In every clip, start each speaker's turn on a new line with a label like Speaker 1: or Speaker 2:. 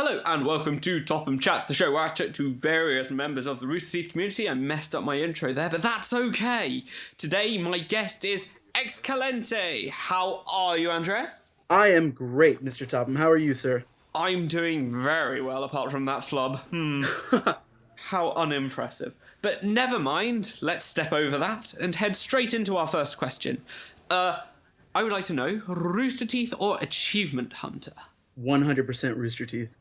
Speaker 1: Hello and welcome to Topham Chats, the show where I chat to various members of the Rooster Teeth community. I messed up my intro there, but that's okay. Today, my guest is Xcalante. How are you, Andreas?
Speaker 2: I am great, Mr. Topham. How are you, sir?
Speaker 1: I'm doing very well, apart from that flub. How unimpressive. But never mind, let's step over that and head straight into our first question. I would like to know, Rooster Teeth or Achievement Hunter?
Speaker 2: 100% Rooster Teeth.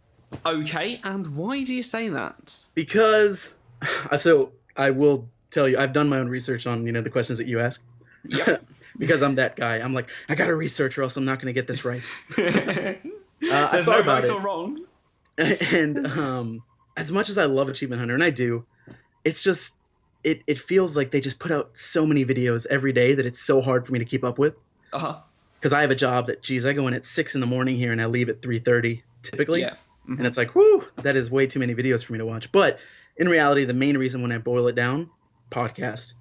Speaker 1: Okay, and why do you say that?
Speaker 2: Because, so I will tell you, I've done my own research on, the questions that you ask.
Speaker 1: Yep.
Speaker 2: Because I'm that guy. I'm like, I gotta research or else I'm not gonna get this right.
Speaker 1: There's no right or wrong.
Speaker 2: And as much as I love Achievement Hunter, and I do, it's just, it feels like they just put out so many videos every day that it's so hard for me to keep up with.
Speaker 1: Uh-huh.
Speaker 2: Because I have a job that, I go in at 6 in the morning here and I leave at 3:30 typically.
Speaker 1: Yeah. Mm-hmm.
Speaker 2: And it's like, whoo, that is way too many videos for me to watch. But in reality, the main reason when I boil it down, podcast.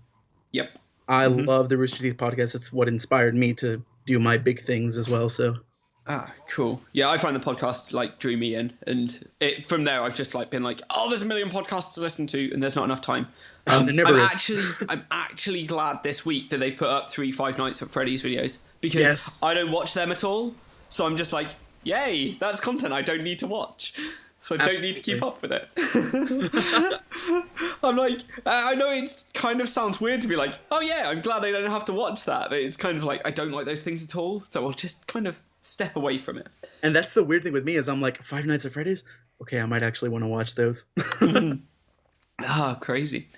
Speaker 1: Yep.
Speaker 2: I love the Rooster Teeth podcast. It's what inspired me to do my big things as well. So.
Speaker 1: Ah, cool. Yeah, I find the podcast drew me in, and from there I've just been like, oh, there's a million podcasts to listen to, and there's not enough time.
Speaker 2: There never is.
Speaker 1: I'm actually glad this week that they've put up 3 Five Nights at Freddy's videos because
Speaker 2: Yes.
Speaker 1: I don't watch them at all, so I'm just like, yay, that's content I don't need to watch. So I don't need to keep up with it. I'm like, I know it kind of sounds weird to be like, oh yeah, I'm glad I don't have to watch that. But it's kind of like, I don't like those things at all. So I'll just kind of step away from it.
Speaker 2: And that's the weird thing with me is I'm like, Five Nights at Freddy's? Okay, I might actually want to watch those.
Speaker 1: Crazy.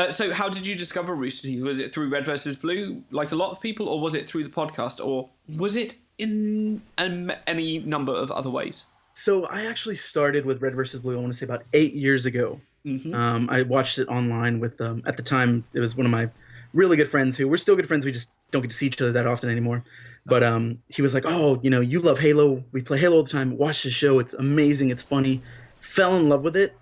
Speaker 1: So how did you discover Rooster Teeth? Was it through Red vs. Blue, like a lot of people, or was it through the podcast, or was it in any number of other ways?
Speaker 2: So I actually started with Red vs. Blue, I want to say about 8 years ago. I watched it online with, at the time, it was one of my really good friends who, we're still good friends, we just don't get to see each other that often anymore. But he was like, oh, you love Halo, we play Halo all the time, watch the show, it's amazing, it's funny. Fell in love with it,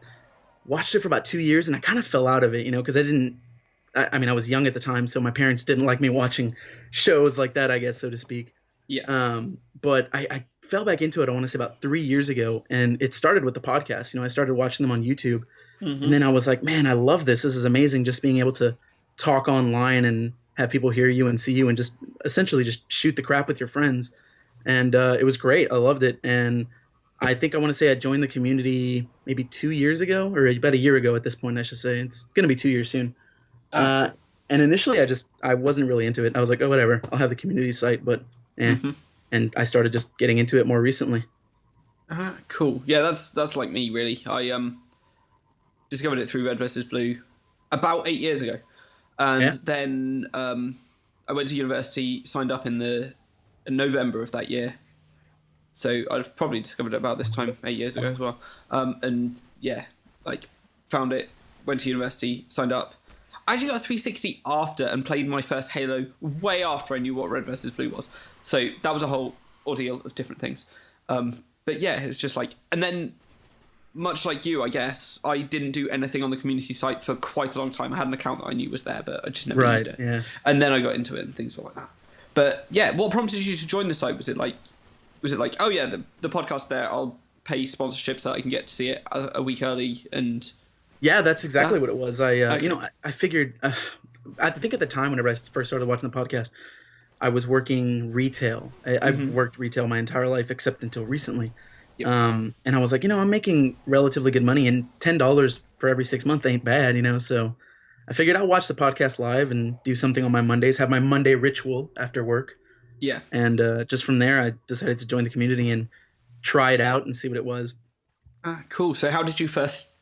Speaker 2: watched it for about 2 years, and I kind of fell out of it, because I was young at the time, so my parents didn't like me watching shows like that, I guess, so to speak.
Speaker 1: Yeah.
Speaker 2: But I fell back into it, I want to say about 3 years ago, and it started with the podcast. I started watching them on YouTube, and then I was like, man, I love this. This is amazing, just being able to talk online and have people hear you and see you and just essentially just shoot the crap with your friends. And it was great. I loved it. And I think I want to say I joined the community maybe 2 years ago, or about a year ago at this point, I should say. It's going to be 2 years soon. And initially I wasn't really into it. I was like, oh, whatever, I'll have the community site, but and I started just getting into it more recently.
Speaker 1: Cool. Yeah, that's like me, really. I discovered it through Red vs. Blue about 8 years ago. And then I went to university, signed up in November of that year. So I probably discovered it about this time 8 years ago as well. And yeah, found it, went to university, signed up. I actually got a 360 after and played my first Halo way after I knew what Red vs. Blue was. So that was a whole ordeal of different things. But yeah, it's just and then much like you, I guess, I didn't do anything on the community site for quite a long time. I had an account that I knew was there, but I just never used it.
Speaker 2: Yeah.
Speaker 1: And then I got into it and things like that. But yeah, what prompted you to join the site? Was it like, oh yeah, the podcast there, I'll pay sponsorships so that I can get to see it a week early and...
Speaker 2: Yeah, that's exactly what it was. I figured, I think at the time whenever I first started watching the podcast, I was working retail. I've worked retail my entire life except until recently. Yep. And I was like, I'm making relatively good money, and $10 for every 6 months ain't bad, so I figured I'll watch the podcast live and do something on my Mondays, have my Monday ritual after work.
Speaker 1: Yeah.
Speaker 2: And just from there, I decided to join the community and try it out and see what it was.
Speaker 1: Cool. So how did you first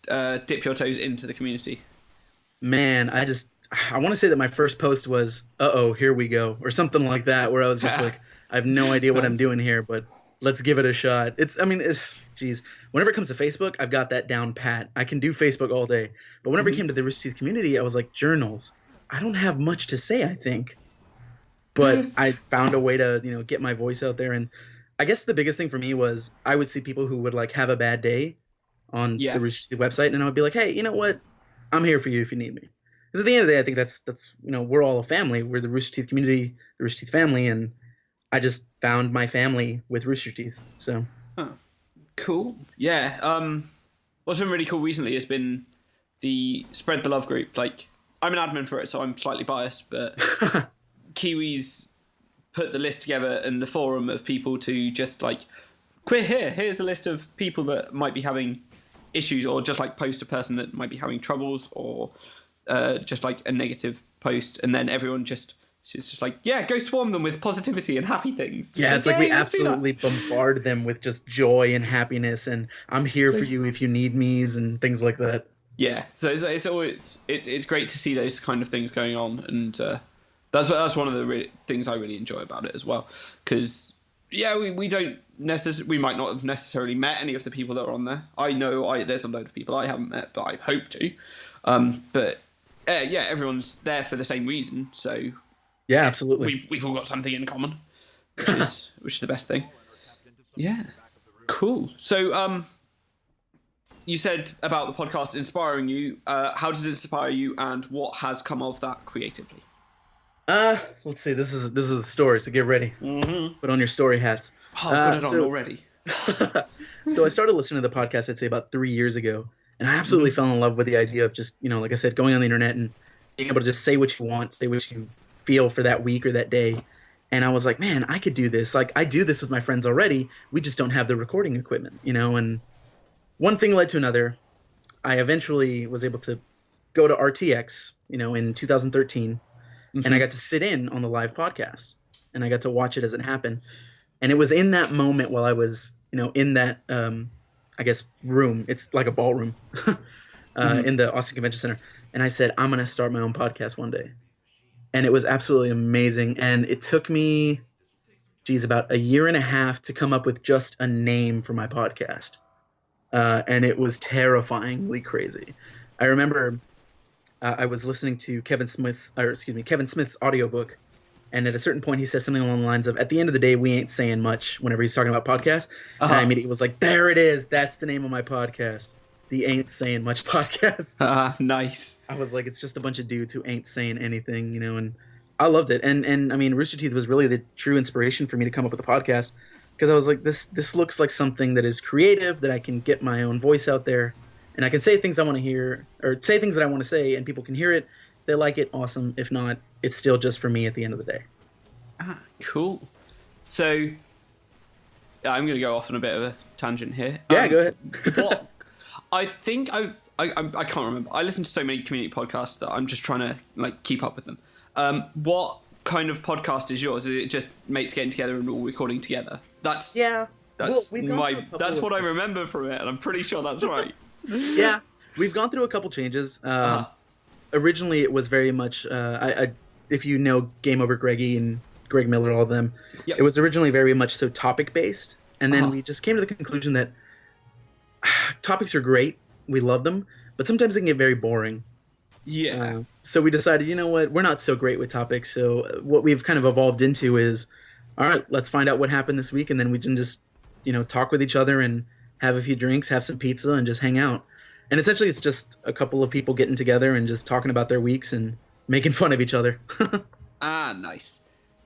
Speaker 1: dip your toes into the community?
Speaker 2: Man, I want to say that my first post was, uh-oh, here we go, or something like that, where I was just like, I have no idea what I'm doing here, but let's give it a shot. Whenever it comes to Facebook, I've got that down pat. I can do Facebook all day. But whenever it came to the Rooster Teeth community, I was like, journals. I don't have much to say, I think. But I found a way to, get my voice out there. And I guess the biggest thing for me was I would see people who would have a bad day on the Rooster Teeth website, and I would be like, hey, you know what? I'm here for you if you need me. Because at the end of the day, I think that's we're all a family. We're the Rooster Teeth community, the Rooster Teeth family, and I just found my family with Rooster Teeth. So,
Speaker 1: Cool. Yeah. What's been really cool recently has been the Spread the Love group. Like, I'm an admin for it, so I'm slightly biased, but Kiwis put the list together and the forum of people to just like, here's a list of people that might be having issues, or just like post a person that might be having troubles, or just like a negative post, and then everyone just it's just like, yeah, go swarm them with positivity and happy things.
Speaker 2: Yeah, it's like we absolutely bombard them with just joy and happiness, and I'm here for you if you need me's and things like that.
Speaker 1: Yeah, so it's always it's great to see those kind of things going on, and that's one of the things I really enjoy about it as well. Because yeah, we don't we might not have necessarily met any of the people that are on there. I know there's a load of people I haven't met, but I hope to. But yeah, everyone's there for the same reason, so.
Speaker 2: Yeah, absolutely.
Speaker 1: We've all got something in common, which is the best thing. Yeah, cool. So, you said about the podcast inspiring you. How does it inspire you, and what has come of that creatively?
Speaker 2: Let's see. This is a story, so get ready.
Speaker 1: Mm-hmm.
Speaker 2: Put on your story hats.
Speaker 1: Oh, I've got it on already.
Speaker 2: So I started listening to the podcast, I'd say about 3 years ago, and I absolutely fell in love with the idea of just, like I said, going on the internet and being able to just say what you want, say what you feel for that week or that day. And I was like, man, I could do this. Like, I do this with my friends already. We just don't have the recording equipment, and one thing led to another. I eventually was able to go to RTX, in 2013, and I got to sit in on the live podcast, and I got to watch it as it happened. And it was in that moment while I was, in that, I guess, room. It's like a ballroom in the Austin Convention Center. And I said, I'm going to start my own podcast one day. And it was absolutely amazing. And it took me, about a year and a half to come up with just a name for my podcast. And it was terrifyingly crazy. I remember I was listening to Kevin Smith's audiobook. And at a certain point, he says something along the lines of, at the end of the day, we ain't saying much whenever he's talking about podcasts. And I immediately was like, there it is. That's the name of my podcast. The Ain't Saying Much podcast.
Speaker 1: Nice.
Speaker 2: I was like, it's just a bunch of dudes who ain't saying anything, and I loved it. And I mean, Rooster Teeth was really the true inspiration for me to come up with a podcast, because I was like, this looks like something that is creative, that I can get my own voice out there, and I can say things I want to hear, or say things that I want to say, and people can hear it. They like it, awesome. If not, it's still just for me at the end of the day.
Speaker 1: Cool. So, I'm going to go off on a bit of a tangent here.
Speaker 2: Yeah, go ahead.
Speaker 1: What I think I can't remember. I listen to so many community podcasts that I'm just trying to keep up with them. What kind of podcast is yours? Is it just mates getting together and all recording together? That's what I remember from it, and I'm pretty sure that's right.
Speaker 2: Yeah, we've gone through a couple changes. Originally, it was very much if you know Game Over Greggy and Greg Miller, all of them, It was originally very much so topic based, and then we just came to the conclusion that topics are great, we love them, but sometimes they can get very boring.
Speaker 1: Yeah.
Speaker 2: So we decided, you know what, we're not so great with topics, so what we've kind of evolved into is, all right, let's find out what happened this week, and then we can just, talk with each other and have a few drinks, have some pizza, and just hang out. And essentially it's just a couple of people getting together and just talking about their weeks and making fun of each other.
Speaker 1: Nice.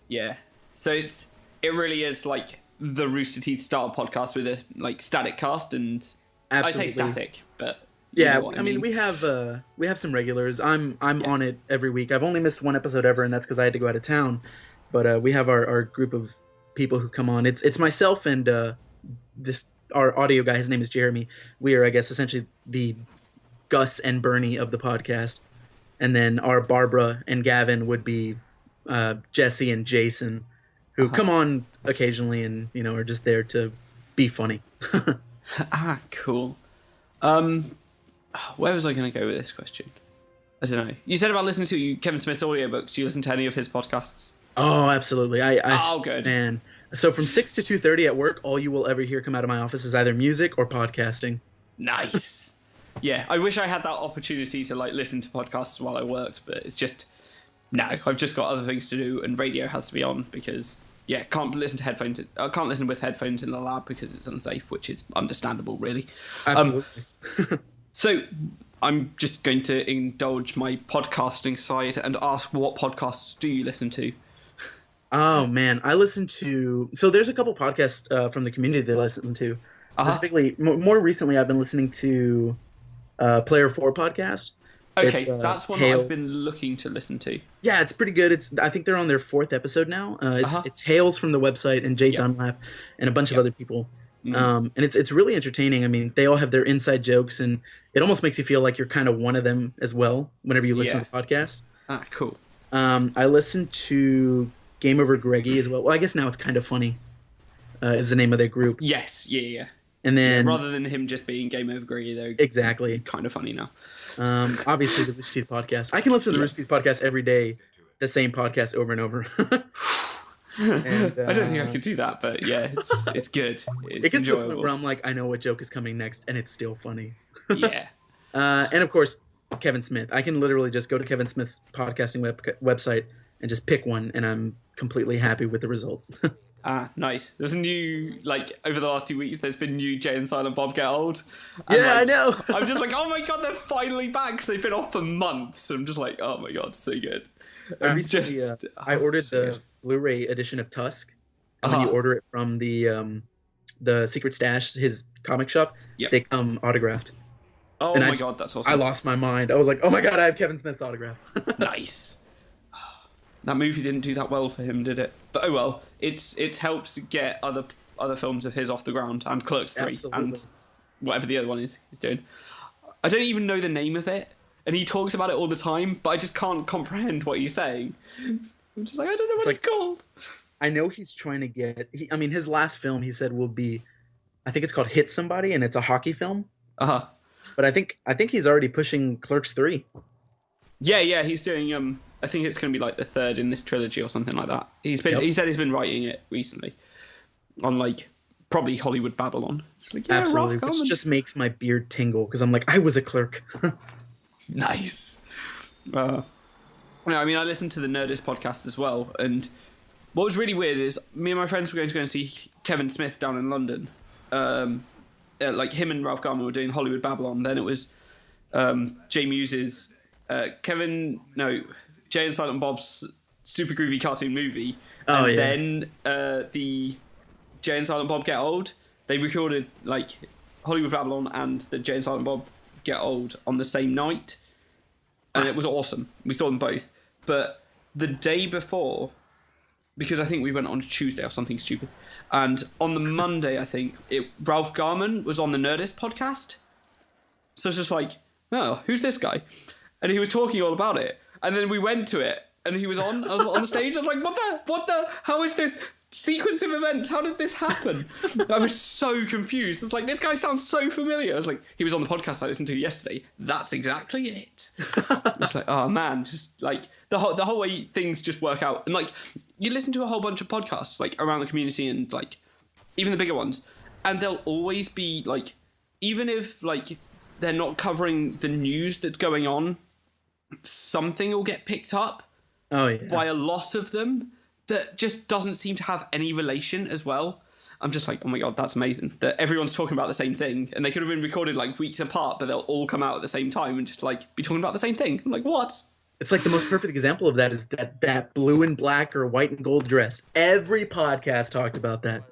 Speaker 1: Yeah. So it really is like the Rooster Teeth style podcast with a static cast, and
Speaker 2: Absolutely.
Speaker 1: I say static, but
Speaker 2: yeah, I mean we have some regulars. I'm on it every week. I've only missed one episode ever, and that's because I had to go out of town. But we have our group of people who come on. It's myself and our audio guy. His name is Jeremy. We are, I guess, essentially the Gus and Bernie of the podcast, and then our Barbara and Gavin would be Jesse and Jason, who come on occasionally and are just there to be funny.
Speaker 1: Cool. Where was I going to go with this question? I don't know. You said about listening to Kevin Smith's audiobooks. Do you listen to any of his podcasts?
Speaker 2: Oh, absolutely.
Speaker 1: Good.
Speaker 2: Man. So from 6 to 2:30 at work, all you will ever hear come out of my office is either music or podcasting.
Speaker 1: Nice. Yeah, I wish I had that opportunity to listen to podcasts while I worked, but it's just no. I've just got other things to do, and radio has to be on because can't listen to headphones. I can't listen with headphones in the lab because it's unsafe, which is understandable, really.
Speaker 2: Absolutely.
Speaker 1: So I'm just going to indulge my podcasting side and ask, what podcasts do you listen to?
Speaker 2: Oh man, I listen to. So there's a couple podcasts from the community that I listen to. Specifically, more recently, I've been listening to Player 4 podcast.
Speaker 1: Okay,
Speaker 2: It's
Speaker 1: that's one that I've
Speaker 2: Hales.
Speaker 1: been looking to listen to.
Speaker 2: Yeah, it's pretty good. I think they're on their fourth episode now.
Speaker 1: Uh-huh.
Speaker 2: It's Hales from the website and Jay
Speaker 1: Yep.
Speaker 2: Dunlap and a bunch of
Speaker 1: Yep.
Speaker 2: other people.
Speaker 1: Mm.
Speaker 2: And it's really entertaining. I mean, they all have their inside jokes, and it almost makes you feel like you're kind of one of them as well whenever you listen
Speaker 1: Yeah.
Speaker 2: to the podcast.
Speaker 1: Ah, cool.
Speaker 2: I listened to Game Over Greggy as well. Well, I guess now it's kind of funny. Is the name of their group.
Speaker 1: Yes, yeah.
Speaker 2: And then
Speaker 1: Rather than him just being Game Over Greggy, they're
Speaker 2: exactly.
Speaker 1: kind of funny now.
Speaker 2: Obviously the Rooster Teeth podcast. I can listen to the Rooster Teeth podcast every day, the same podcast over and over. And,
Speaker 1: I don't think I could do that, but yeah, it's good. It's
Speaker 2: it gets to the point
Speaker 1: enjoyable.
Speaker 2: where I'm like, I know what joke is coming next, and it's still funny.
Speaker 1: Yeah.
Speaker 2: And of course, Kevin Smith. I can literally just go to Kevin Smith's podcasting website and just pick one, and I'm completely happy with the result.
Speaker 1: Ah, nice. There's a new, like, over the last 2 weeks, there's been new Jay and Silent Bob Get Old. And,
Speaker 2: Yeah,
Speaker 1: like,
Speaker 2: I know.
Speaker 1: I'm just like, oh my god, they're finally back, because they've been off for months. I'm just like, oh my god, so good.
Speaker 2: I recently, I ordered the Blu-ray edition of Tusk. And when you order it from the Secret Stash, his comic shop,
Speaker 1: Yep.
Speaker 2: they come autographed.
Speaker 1: Oh
Speaker 2: And
Speaker 1: my god, that's awesome.
Speaker 2: I lost my mind. I was like, oh my god, I have Kevin Smith's autograph.
Speaker 1: Nice. That movie didn't do that well for him, did it? But oh well. It helps get other films of his off the ground, and Clerks 3
Speaker 2: Absolutely.
Speaker 1: and whatever the other one is he's doing. I don't even know the name of it, and he talks about it all the time, but I just can't comprehend what he's saying. I'm just like, I don't know what it's called.
Speaker 2: I know he's trying to get. I mean, his last film he said will be, I think it's called Hit Somebody, and it's a hockey film.
Speaker 1: Uh-huh.
Speaker 2: But I think he's already pushing Clerks 3.
Speaker 1: Yeah, he's doing I think it's going to be like the third in this trilogy or something like that. He said he's been writing it recently on like probably Hollywood Babylon. It's like, yeah,
Speaker 2: Absolutely,
Speaker 1: Ralph
Speaker 2: which
Speaker 1: Garman.
Speaker 2: just makes my beard tingle because I'm like, I was a clerk.
Speaker 1: Nice. No, I mean, I listened to the Nerdist podcast as well, and what was really weird is me and my friends were going to go and see Kevin Smith down in London. Like him and Ralph Garman were doing Hollywood Babylon. Then it was Jay Muse's Jay and Silent Bob's super groovy cartoon movie.
Speaker 2: Oh,
Speaker 1: and
Speaker 2: yeah.
Speaker 1: then the Jay and Silent Bob Get Old. They recorded like Hollywood Babylon and the Jay and Silent Bob Get Old on the same night, and it was awesome. We saw them both, but the day before, because I think we went on Tuesday or something stupid, and on the Monday I think Ralph Garman was on the Nerdist podcast. So it's just like, oh, who's this guy? And he was talking all about it, and then we went to it, and he was on. I was on the stage. I was like, what the? How is this sequence of events? How did this happen? I was so confused. It's like, this guy sounds so familiar. I was like, he was on the podcast I listened to yesterday. That's exactly it. It's like, oh man, just like the whole way things just work out. And like, you listen to a whole bunch of podcasts like around the community and like even the bigger ones, and they'll always be like, even if like they're not covering the news that's going on, something will get picked up by a lot of them that just doesn't seem to have any relation as well. I'm just like, oh my god, that's amazing that everyone's talking about the same thing, and they could have been recorded like weeks apart, but they'll all come out at the same time and just like be talking about the same thing. I'm like, what?
Speaker 2: It's like the most perfect example of that is that blue and black or white and gold dress. Every podcast talked about that.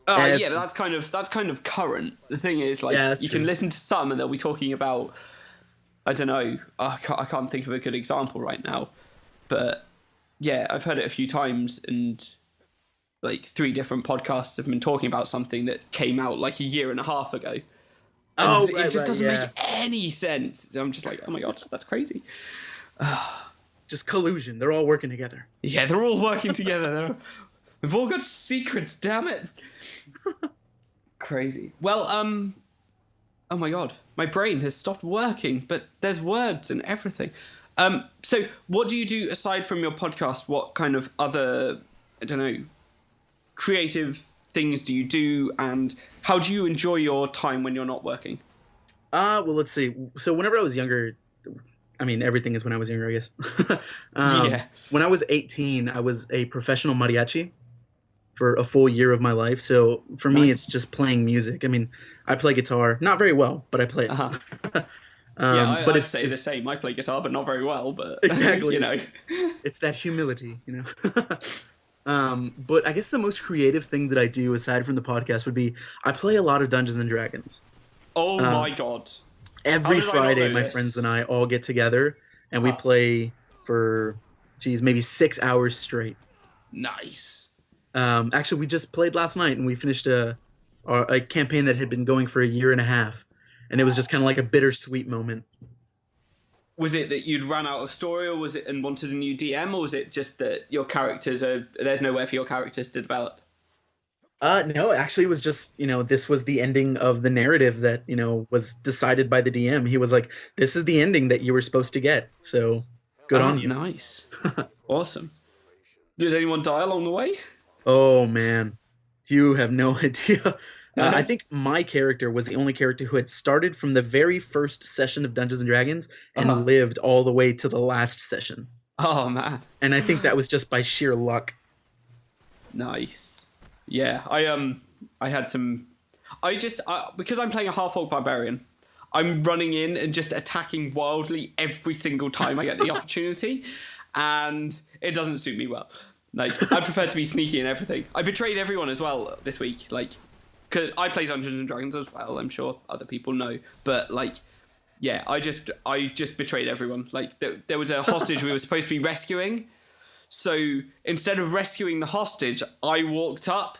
Speaker 1: Yeah, that's kind of current. The thing is, like, you can listen to some and they'll be talking about, I don't know, I can't think of a good example right now, but yeah, I've heard it a few times, and like 3 different podcasts have been talking about something that came out like a year and a half ago. And it just doesn't make any sense. I'm just like, oh my god, that's crazy.
Speaker 2: It's just collusion. They're all working together.
Speaker 1: Yeah, they're all working together. We've all got secrets, damn it. Crazy. Well, oh my god, my brain has stopped working, but there's words and everything. So what do you do aside from your podcast? What kind of other, I don't know, creative things do you do, and how do you enjoy your time when you're not working?
Speaker 2: Well, let's see. So whenever I was younger, I mean, everything is when I was younger, I guess.
Speaker 1: Yeah.
Speaker 2: When I was 18, I was a professional mariachi for a full year of my life. So for me, it's just playing music. I mean, I play guitar, not very well, but I play it.
Speaker 1: Uh-huh.
Speaker 2: But
Speaker 1: I'd say the same. I play guitar, but not very well. But
Speaker 2: exactly,
Speaker 1: you know,
Speaker 2: it's that humility, you know. But I guess the most creative thing that I do aside from the podcast would be I play a lot of Dungeons and Dragons.
Speaker 1: Oh
Speaker 2: Um,
Speaker 1: my god. How
Speaker 2: every
Speaker 1: did I not
Speaker 2: Friday,
Speaker 1: know
Speaker 2: my friends and
Speaker 1: this?
Speaker 2: I all get together and we play for, geez, maybe 6 hours straight.
Speaker 1: Nice.
Speaker 2: Actually, we just played last night and we finished a campaign that had been going for a year and a half, and it was just kind of like a bittersweet moment.
Speaker 1: Was it that you'd run out of story, or was it and wanted a new DM, or was it just that your characters there's nowhere for your characters to develop?
Speaker 2: No, actually, it was just, this was the ending of the narrative that, was decided by the DM. He was like, this is the ending that you were supposed to get. So good
Speaker 1: Oh,
Speaker 2: on you.
Speaker 1: nice. Awesome. Did anyone die along the way?
Speaker 2: Oh, man. You have no idea. I think my character was the only character who had started from the very first session of Dungeons and Dragons and lived all the way to the last session.
Speaker 1: Oh, man.
Speaker 2: And I think that was just by sheer luck.
Speaker 1: Nice. Yeah, I had some. Because I'm playing a half-orc barbarian, I'm running in and just attacking wildly every single time I get the opportunity, and it doesn't suit me well. Like, I prefer to be sneaky and everything. I betrayed everyone as well this week, like, because I play Dungeons and Dragons as well. I'm sure other people know, but like, yeah, I just betrayed everyone. Like, there was a hostage we were supposed to be rescuing. So instead of rescuing the hostage, I walked up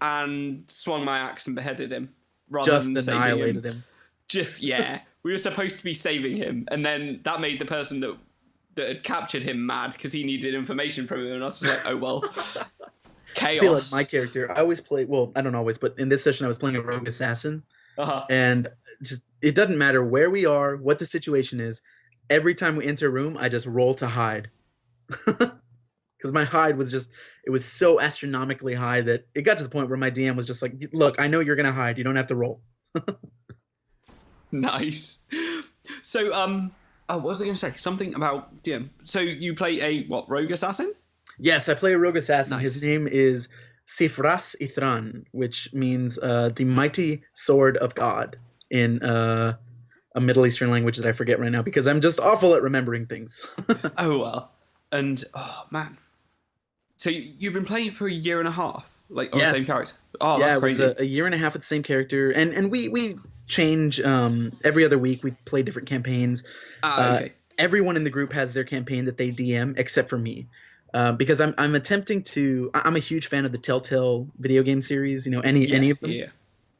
Speaker 1: and swung my axe and beheaded him rather than saving him.
Speaker 2: Annihilated him.
Speaker 1: We were supposed to be saving him, and then that made the person that had captured him mad because he needed information from him, and I was just like, oh well, chaos.
Speaker 2: See, like my character, I always play. Well, I don't always, but in this session, I was playing a rogue assassin, and just it doesn't matter where we are, what the situation is. Every time we enter a room, I just roll to hide. Because my hide was it was so astronomically high that it got to the point where my DM was just like, look, I know you're going to hide. You don't have to roll.
Speaker 1: Nice. So, what was I going to say? Something about DM. So you play a, rogue assassin?
Speaker 2: Yes, I play a rogue assassin.
Speaker 1: Nice.
Speaker 2: His name is Sifras Ithran, which means the mighty sword of God in a Middle Eastern language that I forget right now because I'm just awful at remembering things.
Speaker 1: Oh, well. And, oh, man. So you've been playing it for a year and a half, like on the same character. Oh,
Speaker 2: yeah,
Speaker 1: that's crazy.
Speaker 2: It was a year and a half with the same character, and we change every other week. We play different campaigns.
Speaker 1: Okay.
Speaker 2: Everyone in the group has their campaign that they DM, except for me, because I'm attempting to. I'm a huge fan of the Telltale video game series. Any of them.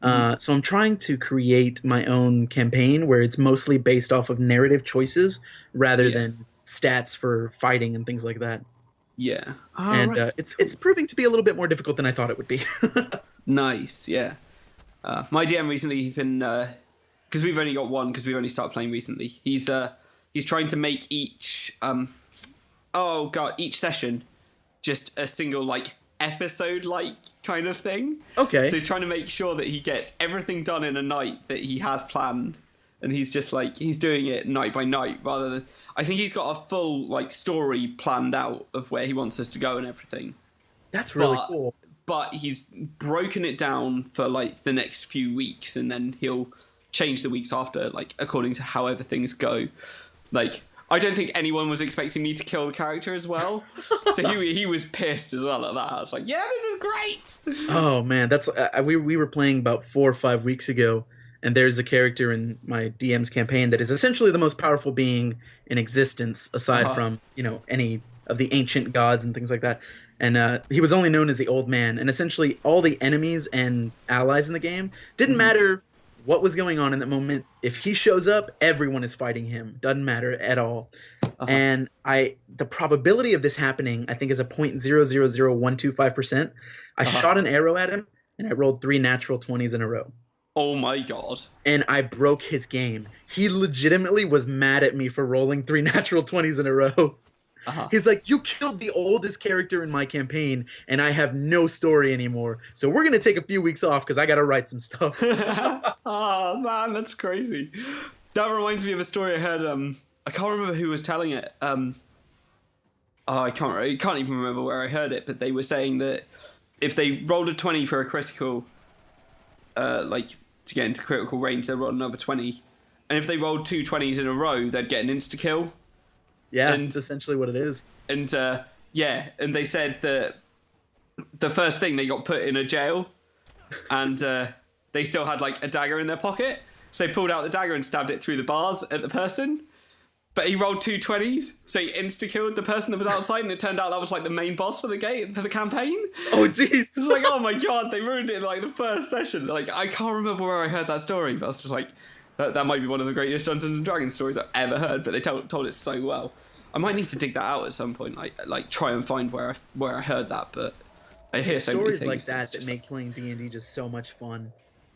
Speaker 1: Yeah.
Speaker 2: So I'm trying to create my own campaign where it's mostly based off of narrative choices rather than stats for fighting and things like that.
Speaker 1: Yeah.
Speaker 2: Right. It's proving to be a little bit more difficult than I thought it would be.
Speaker 1: Nice, yeah. My DM recently, he's been because we've only got one because we've only started playing recently. He's trying to make each each session just a single like episode like kind of thing.
Speaker 2: Okay.
Speaker 1: So he's trying to make sure that he gets everything done in a night that he has planned, and he's just like he's doing it night by night rather than. I think he's got a full like story planned out of where he wants us to go and everything.
Speaker 2: That's really cool.
Speaker 1: But he's broken it down for like the next few weeks, and then he'll change the weeks after, like according to however things go. Like I don't think anyone was expecting me to kill the character as well, so he was pissed as well at that. I was like, yeah, this is great.
Speaker 2: Oh man, that's we were playing about 4 or 5 weeks ago. And there's a character in my DM's campaign that is essentially the most powerful being in existence, aside from any of the ancient gods and things like that. And he was only known as the Old Man. And essentially, all the enemies and allies in the game didn't matter what was going on in that moment. If he shows up, everyone is fighting him. Doesn't matter at all. And the probability of this happening, I think, is a 0.000125%. I shot an arrow at him, and I rolled 3 natural 20s in a row.
Speaker 1: Oh my god.
Speaker 2: And I broke his game. He legitimately was mad at me for rolling 3 natural 20s in a row. He's like, you killed the oldest character in my campaign, and I have no story anymore. So we're going to take a few weeks off because I got to write some stuff.
Speaker 1: Oh, man, that's crazy. That reminds me of a story I heard. I can't remember who was telling it. I can't even remember where I heard it, but they were saying that if they rolled a 20 for a critical, to get into critical range, they'd roll another 20. And if they rolled 2 20s in a row, they'd get an insta-kill.
Speaker 2: Yeah, that's essentially what it is.
Speaker 1: And, and they said that the first thing they got put in a jail, and they still had like a dagger in their pocket. So they pulled out the dagger and stabbed it through the bars at the person. But he rolled 2 20s, so he insta-killed the person that was outside, and it turned out that was like the main boss for the campaign.
Speaker 2: Oh, jeez.
Speaker 1: It's like, oh my god, they ruined it in like the first session. Like, I can't remember where I heard that story, but I was just like, that might be one of the greatest Dungeons and Dragons stories I've ever heard. But they told it so well. I might need to dig that out at some point. Like try and find where I heard that. But I hear so many things
Speaker 2: like that make playing D&D just so much fun.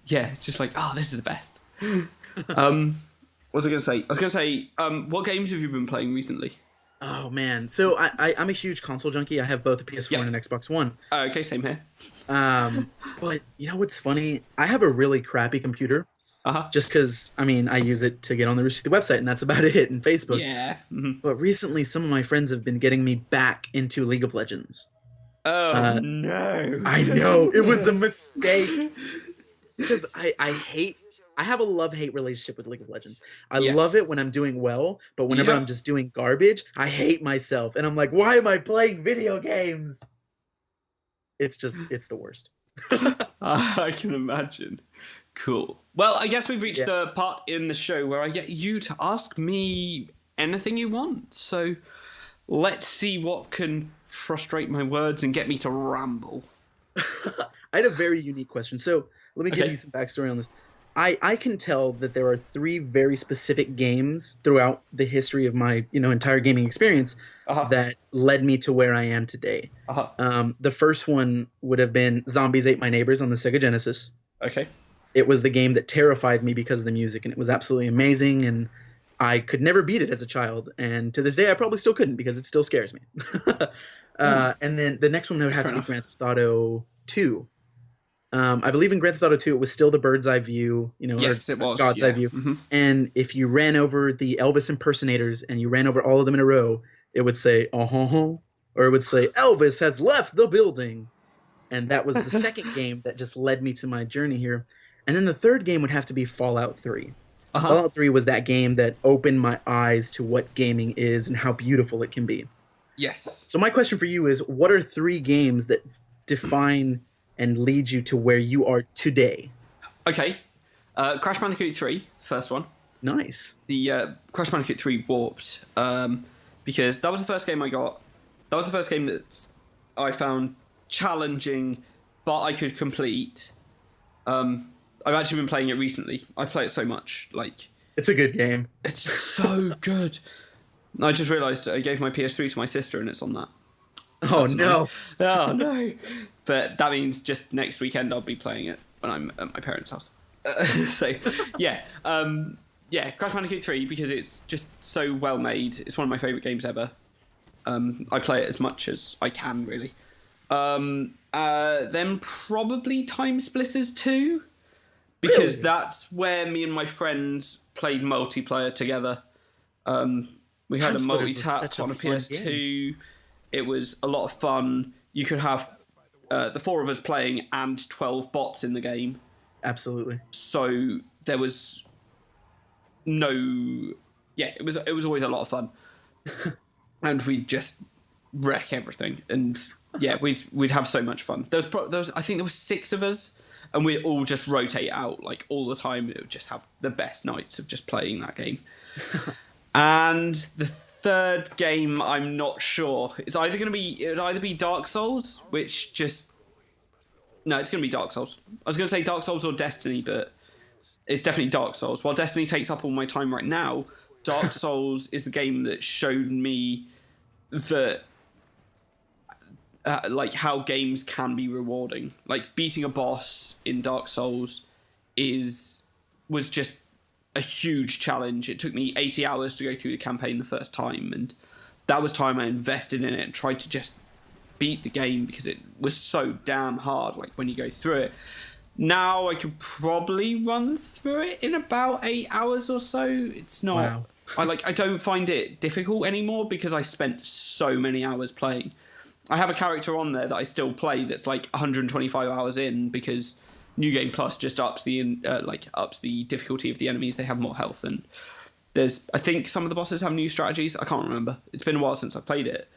Speaker 1: Yeah, it's just like, oh, this is the best. What was I going to say? I was going to say, what games have you been playing recently?
Speaker 2: Oh, man. So I'm a huge console junkie. I have both a PS4 and an Xbox One.
Speaker 1: Okay, same here.
Speaker 2: But you know what's funny? I have a really crappy computer. Just because, I mean, I use it to get on the Rooster Teeth website, and that's about it, and Facebook.
Speaker 1: Yeah. Mm-hmm.
Speaker 2: But recently, some of my friends have been getting me back into League of Legends.
Speaker 1: Oh, no.
Speaker 2: I know. It was a mistake. Because I have a love-hate relationship with League of Legends. I love it when I'm doing well, but whenever I'm just doing garbage, I hate myself. And I'm like, why am I playing video games? It's the worst.
Speaker 1: I can imagine. Cool. Well, I guess we've reached the part in the show where I get you to ask me anything you want. So let's see what can frustrate my words and get me to ramble.
Speaker 2: I had a very unique question. So let me give you some backstory on this. I can tell that there are 3 very specific games throughout the history of my entire gaming experience that led me to where I am today. The first one would have been Zombies Ate My Neighbors on the Sega Genesis.
Speaker 1: Okay.
Speaker 2: It was the game that terrified me because of the music, and it was absolutely amazing, and I could never beat it as a child, and to this day I probably still couldn't because it still scares me. And then the next one would have to be Grand Theft Auto 2. I believe in Grand Theft Auto 2 it was still the bird's eye view,
Speaker 1: yes, it was.
Speaker 2: God's eye view. Mm-hmm. And if you ran over the Elvis impersonators and you ran over all of them in a row, it would say or it would say Elvis has left the building. And that was the second game that just led me to my journey here. And then the third game would have to be Fallout 3. Fallout 3 was that game that opened my eyes to what gaming is and how beautiful it can be.
Speaker 1: Yes.
Speaker 2: So my question for you is, what are 3 games that define and lead you to where you are today?
Speaker 1: Okay. Crash Bandicoot 3, first one.
Speaker 2: Nice.
Speaker 1: The Crash Bandicoot 3 Warped, because that was the first game I got. That was the first game that I found challenging, but I could complete. I've actually been playing it recently. I play it so much.
Speaker 2: It's a good game.
Speaker 1: It's so good. I just realised I gave my PS3 to my sister, and it's on that.
Speaker 2: Oh, no.
Speaker 1: Oh, no. But that means just next weekend I'll be playing it when I'm at my parents' house. So, yeah. Crash Bandicoot 3, because it's just so well made. It's one of my favourite games ever. I play it as much as I can, really. Then probably Time Splitters 2, because that's where me and my friends played multiplayer together. We had a multi-tap on a PS2. Game. It was a lot of fun. You could have the 4 of us playing and 12 bots in the game.
Speaker 2: Absolutely.
Speaker 1: So there was it was always a lot of fun. And we'd just wreck everything. And yeah, we'd have so much fun. I think there was 6 of us, and we'd all just rotate out all the time. It would just have the best nights of just playing that game. And the third game, I'm not sure. It would either be Dark Souls, which just... No, it's going to be Dark Souls. I was going to say Dark Souls or Destiny, but it's definitely Dark Souls. While Destiny takes up all my time right now, Dark Souls is the game that showed me that how games can be rewarding. Beating a boss in Dark Souls was just a huge challenge. It took me 80 hours to go through the campaign the first time, and that was time I invested in it and tried to just beat the game because it was so damn hard when you go through it. Now I could probably run through it in about 8 hours or so. It's not... Wow. I don't find it difficult anymore because I spent so many hours playing. I have a character on there that I still play that's 125 hours in because New Game Plus just ups the difficulty of the enemies. They have more health, and I think some of the bosses have new strategies. I can't remember. It's been a while since I played it.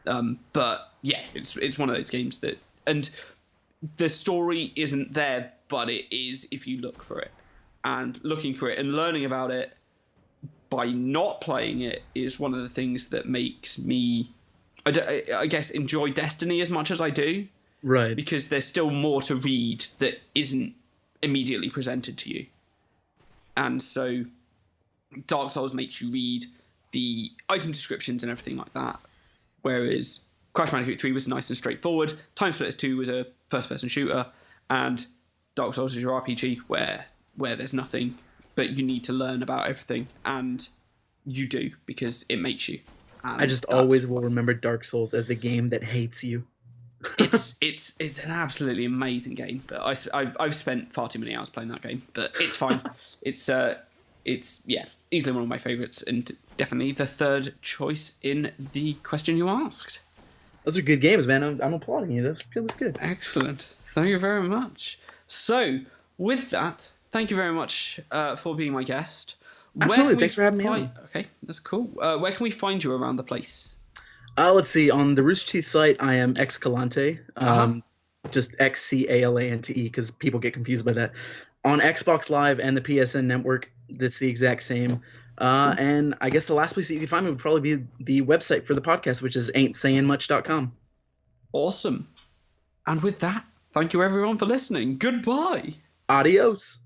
Speaker 1: But yeah, it's one of those games that And the story isn't there, but it is if you look for it. And looking for it and learning about it by not playing it is one of the things that makes me, I guess, enjoy Destiny as much as I do.
Speaker 2: Right.
Speaker 1: Because there's still more to read that isn't immediately presented to you. And so Dark Souls makes you read the item descriptions and everything like that. Whereas Crash Bandicoot 3 was nice and straightforward. Time Splitters 2 was a first-person shooter. And Dark Souls is your RPG where there's nothing, but you need to learn about everything. And you do, because it makes you. And
Speaker 2: I just always will remember Dark Souls as the game that hates you.
Speaker 1: It's an absolutely amazing game, but I've spent far too many hours playing that game. But it's fine. it's easily one of my favourites, and definitely the third choice in the question you asked.
Speaker 2: Those are good games, man. I'm applauding you. That's good.
Speaker 1: Excellent. Thank you very much. So with that, thank you very much for being my guest.
Speaker 2: Absolutely. Thanks for having me on.
Speaker 1: Okay, that's cool. Where can we find you around the place?
Speaker 2: Let's see. On the Rooster Teeth site, I am Xcalante. Just Xcalante, because people get confused by that. On Xbox Live and the PSN Network, that's the exact same. And I guess the last place that you can find me would probably be the website for the podcast, which is ain'tsayingmuch.com.
Speaker 1: Awesome. And with that, thank you everyone for listening. Goodbye.
Speaker 2: Adios.